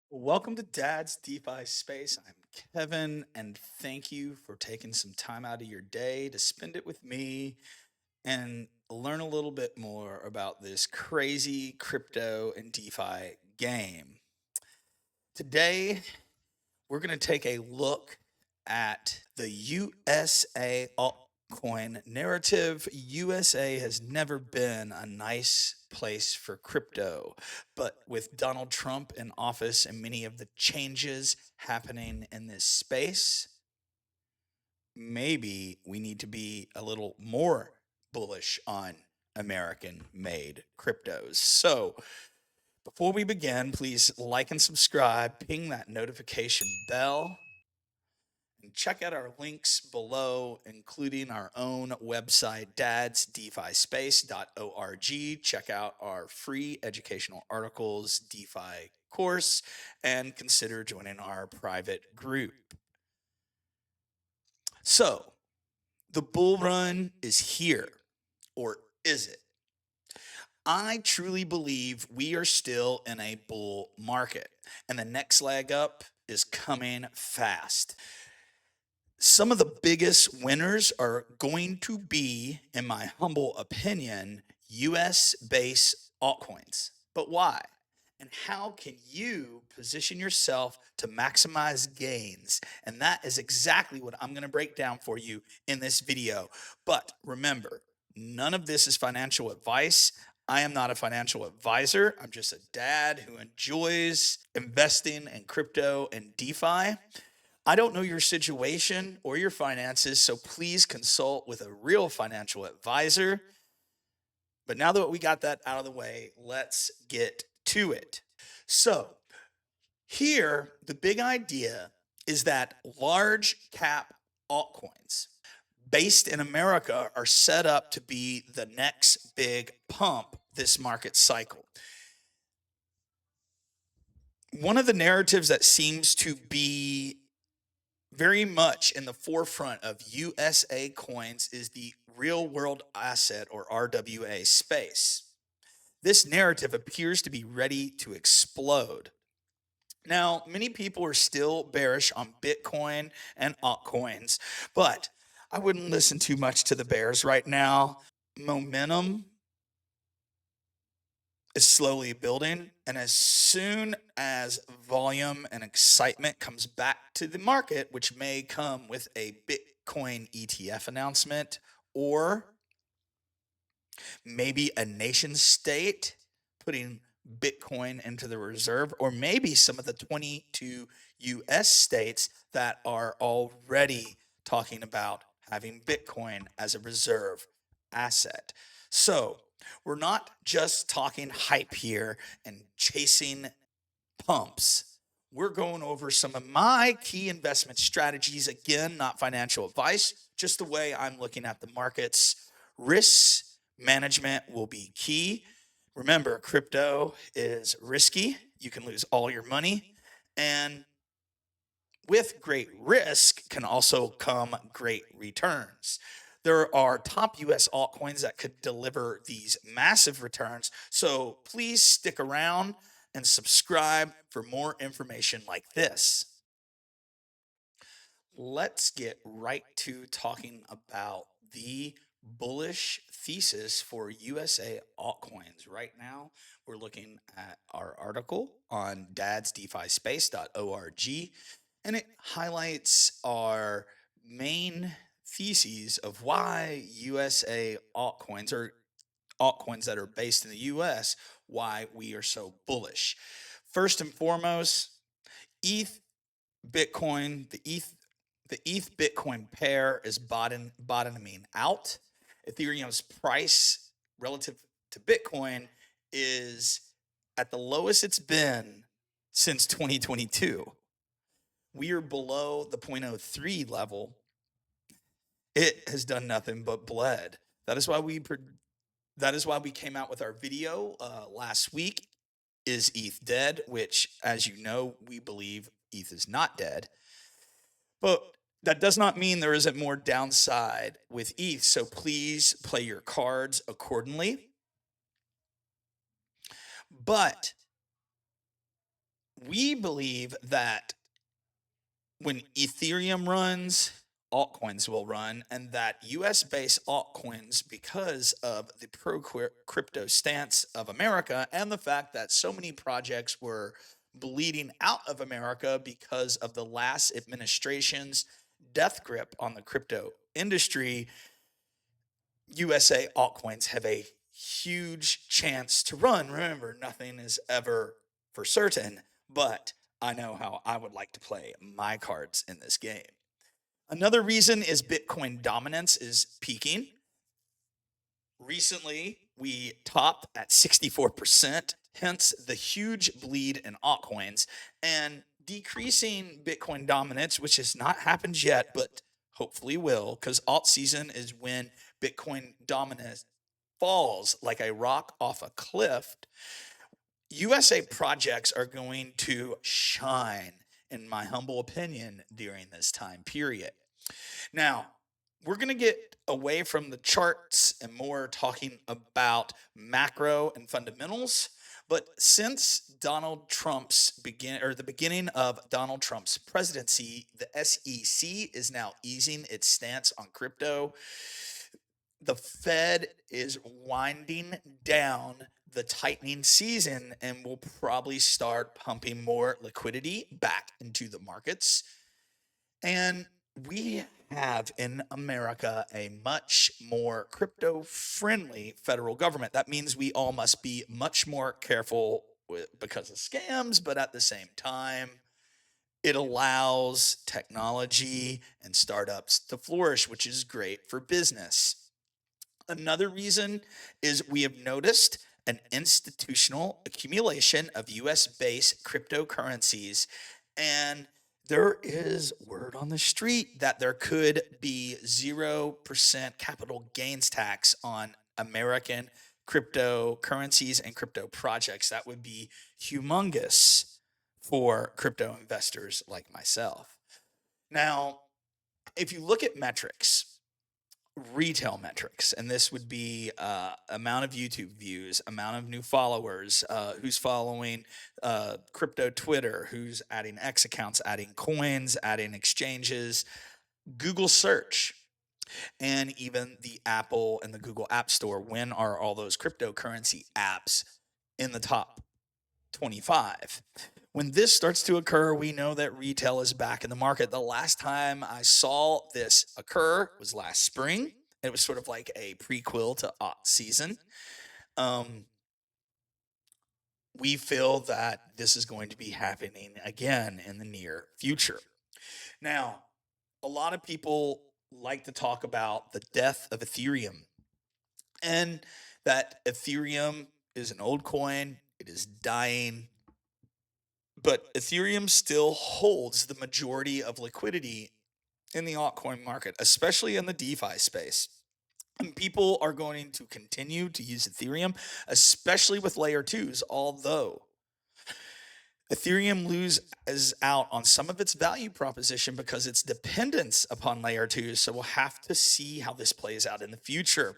Welcome to Dad's DeFi Space. I'm Kevin, and thank you for taking some time out of your day to spend it with me and learn a little bit more about this crazy crypto and DeFi game. Today, we're going to take a look at the USA altcoin narrative. USA has never been a nice place for crypto, but with Donald Trump in office and many of the changes happening in this space, maybe we need to be a little more bullish on American made cryptos. So, before we begin, please like and subscribe, ping that notification bell, and check out our links below, including our own website, dadsdefispace.org. Check out our free educational articles, DeFi course, and consider joining our private group. So, the bull run is here, or is it? I truly believe we are still in a bull market, and the next leg up is coming fast. Some of the biggest winners are going to be, in my humble opinion, US based altcoins. But why? And how can you position yourself to maximize gains? And that is exactly what I'm going to break down for you in this video. But remember, none of this is financial advice. I am not a financial advisor. I'm just a dad who enjoys investing in crypto and DeFi. I don't know your situation or your finances, so please consult with a real financial advisor. But now that we got that out of the way, let's get to it. So, here, the big idea is that large cap altcoins based in America are set up to be the next big pump this market cycle. One of the narratives that seems to be very much in the forefront of U.S.A. coins is the real world asset, or RWA, space. This narrative appears to be ready to explode. Now, many people are still bearish on Bitcoin and altcoins, but I wouldn't listen too much to the bears right now. Momentum is slowly building, and as soon as volume and excitement comes back to the market, which may come with a Bitcoin ETF announcement, or maybe a nation state putting Bitcoin into the reserve, or maybe some of the 22 US states that are already talking about having Bitcoin as a reserve asset. So, we're not just talking hype here and chasing pumps. We're going over some of my key investment strategies. Again, not financial advice, just the way I'm looking at the markets. Risks management will be key. Remember, crypto is risky. You can lose all your money. And with great risk can also come great returns. There are top US altcoins that could deliver these massive returns. So please stick around and subscribe for more information like this. Let's get right to talking about the bullish thesis for USA altcoins. Right now, we're looking at our article on dadsdefispace.org, and it highlights our main theses of why USA altcoins, or altcoins that are based in the US, why we are so bullish. First and foremost, ETH Bitcoin, the ETH Bitcoin pair is bottoming out. Ethereum's price relative to Bitcoin is at the lowest it's been since 2022. We are below the 0.03 level. It has done nothing but bled. That is why we came out with our video last week. Is ETH dead? Which, as you know, we believe ETH is not dead. But That does not mean there isn't more downside with ETH, so please play your cards accordingly. But we believe that when Ethereum runs, altcoins will run, and that US based altcoins, because of the pro crypto stance of America and the fact that so many projects were bleeding out of America because of the last administration's death grip on the crypto industry, U.S.A. altcoins have a huge chance to run. Remember, nothing is ever for certain, but I know how I would like to play my cards in this game. Another reason is Bitcoin dominance is peaking. Recently, we topped at 64%, hence the huge bleed in altcoins, and decreasing Bitcoin dominance, which has not happened yet, but hopefully will, because alt season is when Bitcoin dominance falls like a rock off a cliff. USA projects are going to shine, in my humble opinion, during this time period. Now, we're going to get away from the charts and more talking about macro and fundamentals. But since Donald Trump's the beginning of Donald Trump's presidency, the SEC is now easing its stance on crypto. The Fed is winding down the tightening season and will probably start pumping more liquidity back into the markets. And we have in America a much more crypto friendly federal government. That means we all must be much more careful because of scams, but at the same time, it allows technology and startups to flourish, which is great for business. Another reason is we have noticed an institutional accumulation of US based cryptocurrencies. And there is word on the street that there could be 0% capital gains tax on American cryptocurrencies and crypto projects. That would be humongous for crypto investors like myself. Now, if you look at metrics, retail metrics, and this would be amount of YouTube views, amount of new followers, who's following crypto Twitter, who's adding X accounts, adding coins, adding exchanges, Google search, and even the Apple and the Google App Store. When are all those cryptocurrency apps in the top 25? When this starts to occur, we know that retail is back in the market. The last time I saw this occur was last spring. It was sort of like a prequel to aught season. Um, we feel that this is going to be happening again in the near future. Now, a lot of people like to talk about the death of Ethereum and that Ethereum is an old coin, it is dying, but Ethereum still holds the majority of liquidity in the altcoin market, especially in the DeFi space. And people are going to continue to use Ethereum, especially with layer twos, although Ethereum loses out on some of its value proposition because its dependence upon layer twos. So we'll have to see how this plays out in the future.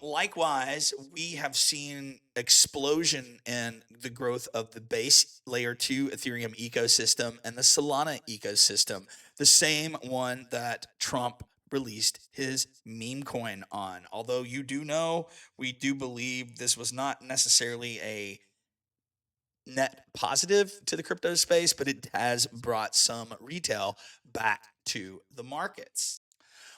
Likewise, we have seen explosion in the growth of the base layer 2 Ethereum ecosystem and the Solana ecosystem, the same one that Trump released his meme coin on. Although you do know, we do believe this was not necessarily a net positive to the crypto space, but it has brought some retail back to the markets.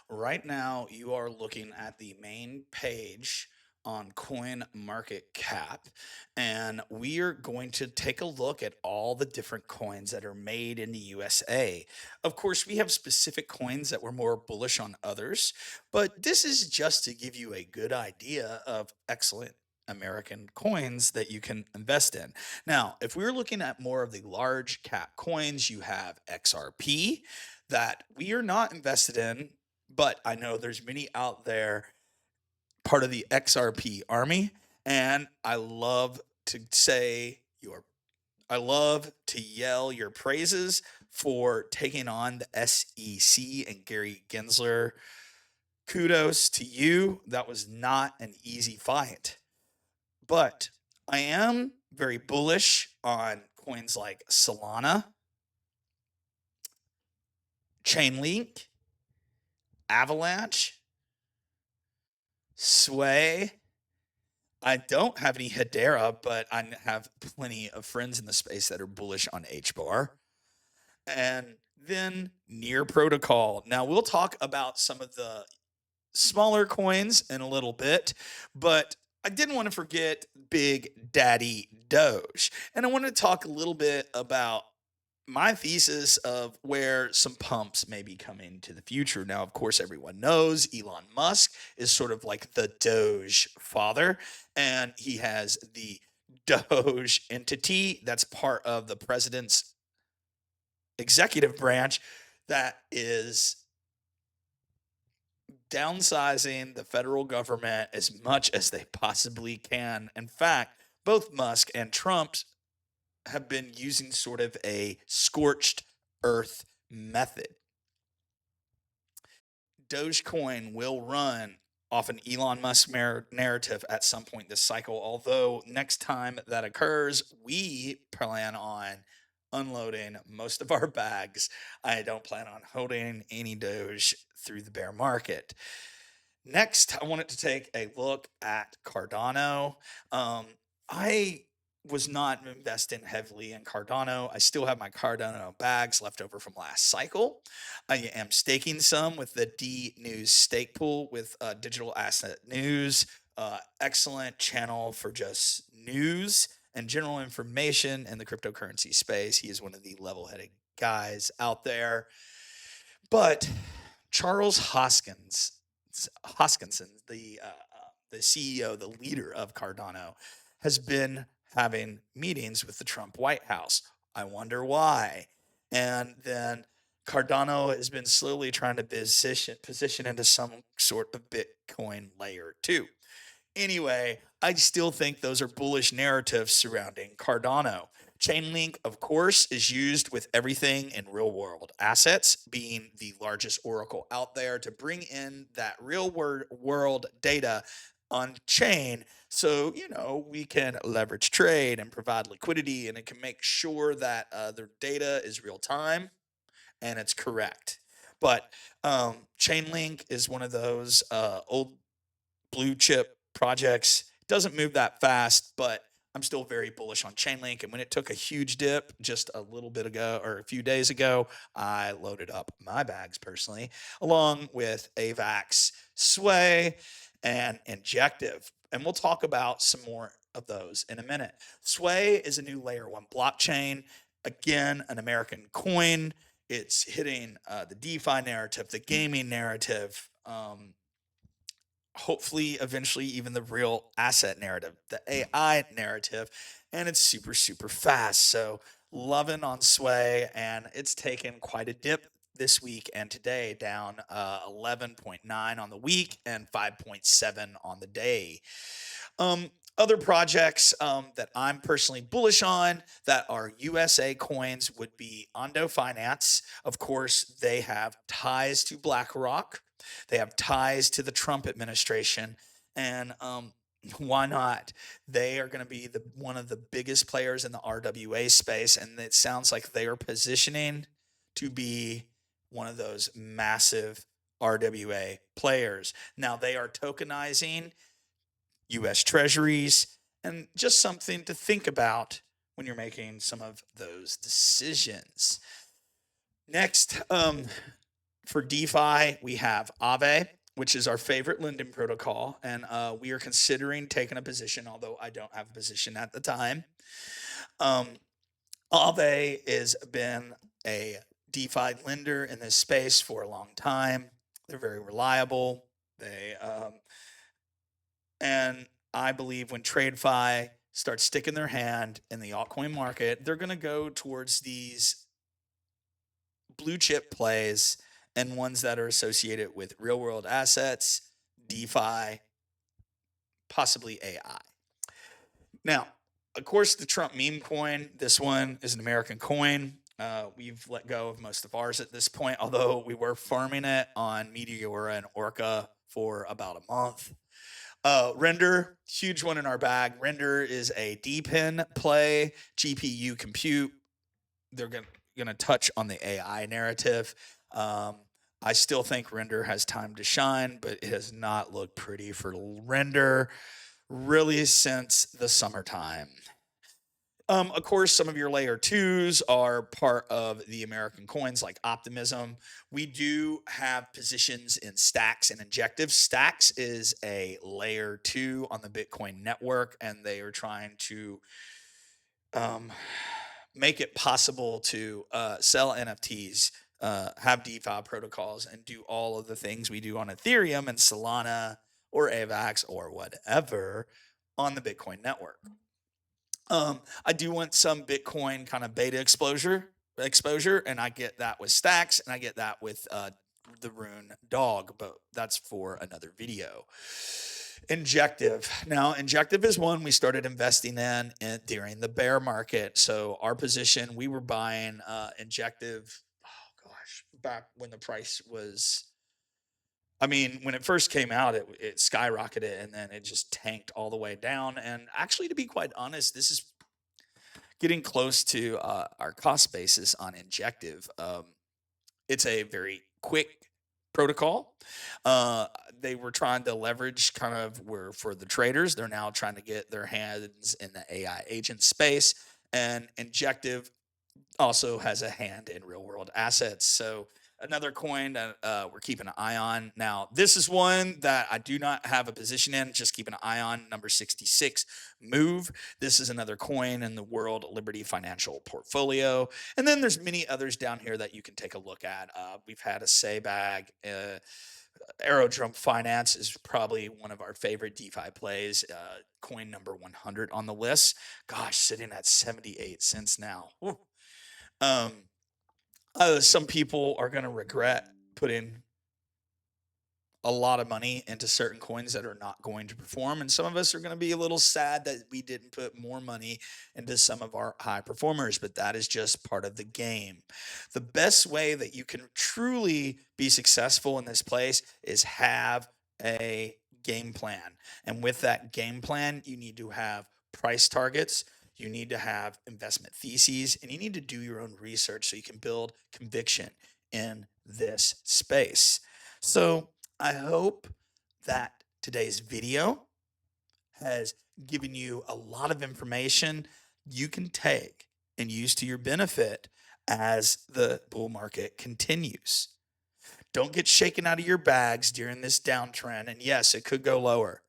Right now, you are looking at the main page on Coin Market Cap, and we are going to take a look at all the different coins that are made in the USA. Of course, we have specific coins that we're more bullish on others, but this is just to give you a good idea of excellent American coins that you can invest in. Now, if we're looking at more of the large cap coins, you have XRP that we are not invested in, but I know there's many out there part of the XRP army, and I love to yell your praises for taking on the SEC and Gary Gensler. Kudos to you. That was not an easy fight. But I am very bullish on coins like Solana, Chainlink, Avalanche, Sway. I don't have any Hedera, but I have plenty of friends in the space that are bullish on HBAR. And then Near Protocol. Now, we'll talk about some of the smaller coins in a little bit, but I didn't want to forget Big Daddy Doge. And I want to talk a little bit about my thesis of where some pumps may be coming to the future. Now, of course, everyone knows Elon Musk is sort of like the Doge father, and he has the Doge entity that's part of the president's executive branch that is downsizing the federal government as much as they possibly can. In fact, both Musk and Trump have been using sort of a scorched earth method. Dogecoin will run off an Elon Musk narrative at some point this cycle, although next time that occurs, we plan on unloading most of our bags. I don't plan on holding any Doge through the bear market. Next, I wanted to take a look at Cardano. I was not investing heavily in Cardano. I still have my Cardano bags left over from last cycle. I am staking some with the D News stake pool with Digital Asset News. Excellent channel for just news and general information in the cryptocurrency space. He is one of the level-headed guys out there. But Charles Hoskinson, the CEO, the leader of Cardano, has been having meetings with the Trump White House. I wonder why. And then Cardano has been slowly trying to position into some sort of Bitcoin layer two. Anyway, I still think those are bullish narratives surrounding Cardano. Chainlink, of course, is used with everything in real world assets, being the largest oracle out there to bring in that real world data on chain. So, we can leverage trade and provide liquidity, and it can make sure that their data is real time and it's correct. But Chainlink is one of those old blue chip projects. Doesn't move that fast, but I'm still very bullish on Chainlink. And when it took a huge dip just a little bit ago or a few days ago, I loaded up my bags personally, along with AVAX, Sway, and Injective. And we'll talk about some more of those in a minute. Sway is a new layer one blockchain. Again, an American coin. It's hitting the DeFi narrative, the gaming narrative, hopefully eventually even the real asset narrative, the AI narrative, and it's super, super fast. So loving on Sway, and it's taken quite a dip this week and today, down 11.9 on the week and 5.7 on the day. Other projects that I'm personally bullish on that are U.S.A. coins would be Ondo Finance. Of course, they have ties to BlackRock. They have ties to the Trump administration. And why not? They are going to be one of the biggest players in the RWA space. And it sounds like they are positioning to be one of those massive RWA players. Now, they are tokenizing U.S. treasuries, and just something to think about when you're making some of those decisions. Next, for DeFi, we have Aave, which is our favorite lending protocol, and we are considering taking a position, although I don't have a position at the time. Aave has been a DeFi lender in this space for a long time. They're very reliable. And I believe when TradeFi starts sticking their hand in the altcoin market, they're going to go towards these blue chip plays and ones that are associated with real world assets, DeFi, possibly AI. Now, of course, the Trump meme coin, this one is an American coin. We've let go of most of ours at this point, although we were farming it on Meteora and Orca for about a month. Render, huge one in our bag. Render is a D-pin play, GPU compute. They're gonna touch on the AI narrative. Um, I still think Render has time to shine, but it has not looked pretty for Render really since the summertime. Of course, some of your layer twos are part of the American coins like Optimism. We do have positions in Stacks and Injective. Stacks is a layer two on the Bitcoin network, and they are trying to um, make it possible to sell NFTs, have DeFi protocols, and do all of the things we do on Ethereum and Solana or AVAX or whatever on the Bitcoin network. I do want some Bitcoin kind of beta exposure, and I get that with Stacks, and I get that with the Rune Dog, but that's for another video. Injective. Now, Injective is one we started investing in during the bear market. So our position, we were buying Injective. Oh gosh, back when the price was. I mean, when it first came out, it skyrocketed and then it just tanked all the way down. And actually, to be quite honest, this is getting close to our cost basis on Injective. It's a very quick protocol. Uh, they were trying to leverage kind of where for the traders, they're now trying to get their hands in the AI agent space. And Injective also has a hand in real world assets. So another coin that we're keeping an eye on. Now, this is one that I do not have a position in, just keep an eye on, number 66, Move. This is another coin in the World Liberty Financial portfolio. And then there's many others down here that you can take a look at. We've had a Say-Bag. Aerodrome Finance is probably one of our favorite DeFi plays. Coin number 100 on the list. Gosh, sitting at 78 cents now. Whew. Um, some people are going to regret putting a lot of money into certain coins that are not going to perform. And some of us are going to be a little sad that we didn't put more money into some of our high performers, but that is just part of the game. The best way that you can truly be successful in this place is have a game plan. And with that game plan, you need to have price targets. You need to have investment theses, and you need to do your own research so you can build conviction in this space. So, I hope that today's video has given you a lot of information you can take and use to your benefit as the bull market continues. Don't get shaken out of your bags during this downtrend. And yes, it could go lower,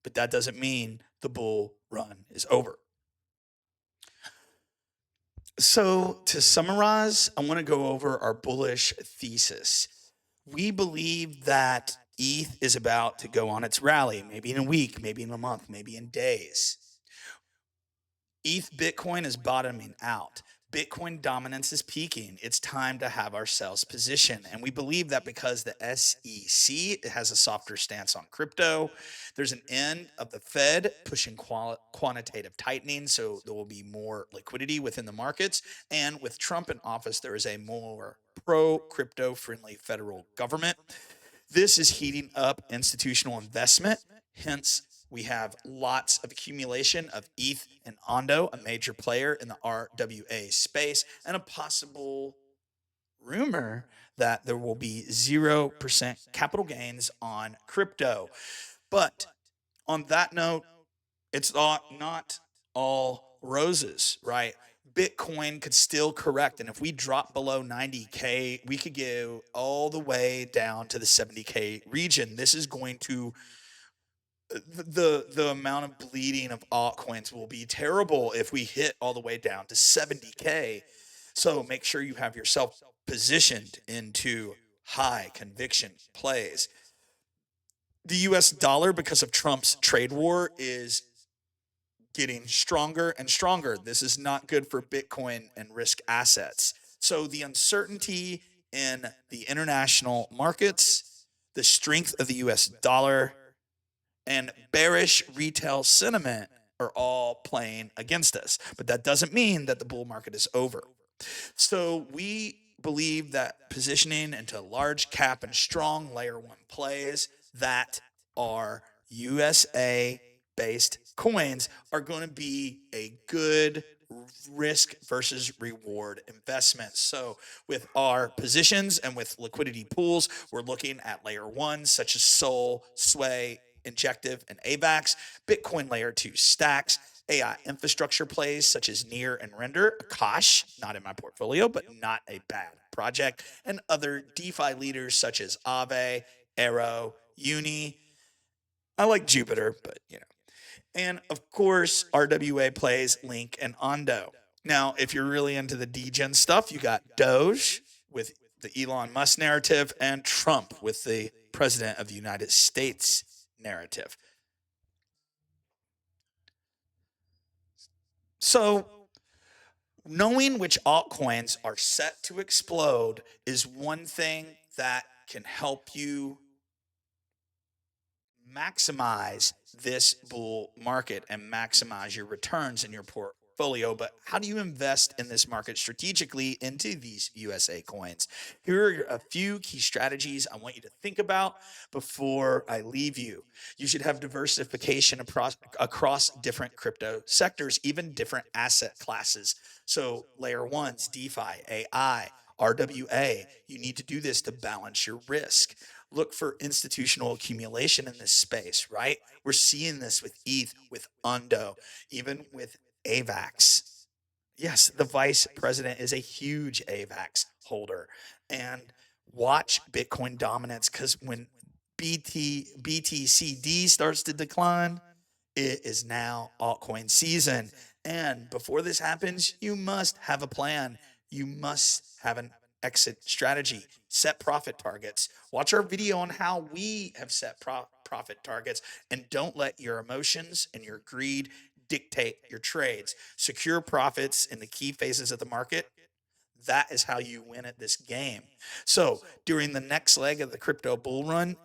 but that doesn't mean the bull run is over. So, to summarize, I want to go over our bullish thesis. We believe that ETH is about to go on its rally, maybe in a week, maybe in a month, maybe in days. ETH Bitcoin is bottoming out. Bitcoin dominance is peaking. It's time to have ourselves positioned. And we believe that because the SEC has a softer stance on crypto, there's an end of the Fed pushing quantitative tightening. So there will be more liquidity within the markets. And with Trump in office, there is a more pro crypto friendly federal government. This is heating up institutional investment. Hence, we have lots of accumulation of ETH and Ondo, a major player in the RWA space, and a possible rumor that there will be 0% capital gains on crypto. But on that note, it's not all roses, right? Bitcoin could still correct. And if we drop below 90K, we could go all the way down to the 70K region. This is going to the amount of bleeding of altcoins will be terrible if we hit all the way down to 70K. So make sure you have yourself positioned into high conviction plays. The US dollar, because of Trump's trade war, is getting stronger and stronger. This is not good for Bitcoin and risk assets. So the uncertainty in the international markets, the strength of the US dollar, and bearish retail sentiment are all playing against us. But that doesn't mean that the bull market is over. So we believe that positioning into large cap and strong layer one plays that are USA based coins are going to be a good risk versus reward investment. So with our positions and with liquidity pools, we're looking at layer ones such as Sol, Sway, Injective, and AVAX, Bitcoin layer two stacks, AI infrastructure plays such as Near and Render, Akash, not in my portfolio, but not a bad project, and other DeFi leaders such as Aave, Arrow, Uni. I like Jupiter, but and of course, RWA plays Link and Ondo. Now, if you're really into the degen stuff, you got Doge with the Elon Musk narrative and Trump with the President of the United States narrative. So, knowing which altcoins are set to explode is one thing that can help you maximize this bull market and maximize your returns in your portfolio. But how do you invest in this market strategically into these USA coins? Here are a few key strategies I want you to think about before I leave you. You should have diversification across different crypto sectors, even different asset classes. So layer ones, DeFi, AI, RWA, you need to do this to balance your risk. Look for institutional accumulation in this space, right? We're seeing this with ETH, with Undo, even with AVAX. Yes, the vice president is a huge AVAX holder. And watch Bitcoin dominance because when BTCD starts to decline, it is now altcoin season. And before this happens, you must have a plan. You must have an exit strategy. Set profit targets. Watch our video on how we have set profit targets, and don't let your emotions and your greed dictate your trades. Secure profits in the key phases of the market. That is how you win at this game. So during the next leg of the crypto bull run,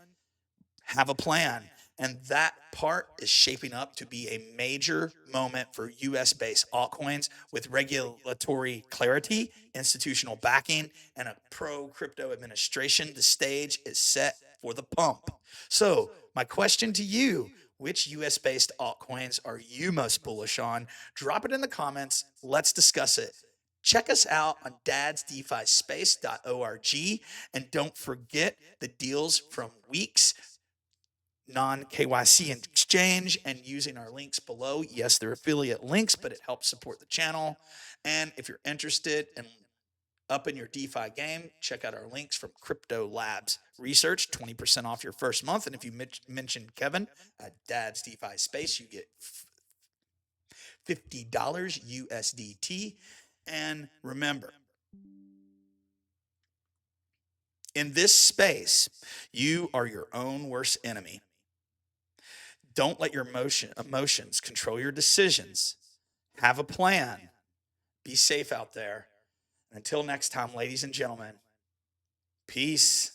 have a plan. And that part is shaping up to be a major moment for US based altcoins with regulatory clarity, institutional backing, and a pro crypto administration. The stage is set for the pump. So, my question to you: which US based altcoins are you most bullish on? Drop it in the comments. Let's discuss it. Check us out on dadsdefispace.org, and don't forget the deals from Weeks, non KYC and exchange, and using our links below. Yes, they're affiliate links, but it helps support the channel. And if you're interested in upping your DeFi game, check out our links from Crypto Labs Research, 20% off your first month. And if you mention Kevin at Dad's DeFi Space, you get $50 USDT. And remember, in this space, you are your own worst enemy. Don't let your emotions control your decisions. Have a plan. Be safe out there. Until next time, ladies and gentlemen, peace.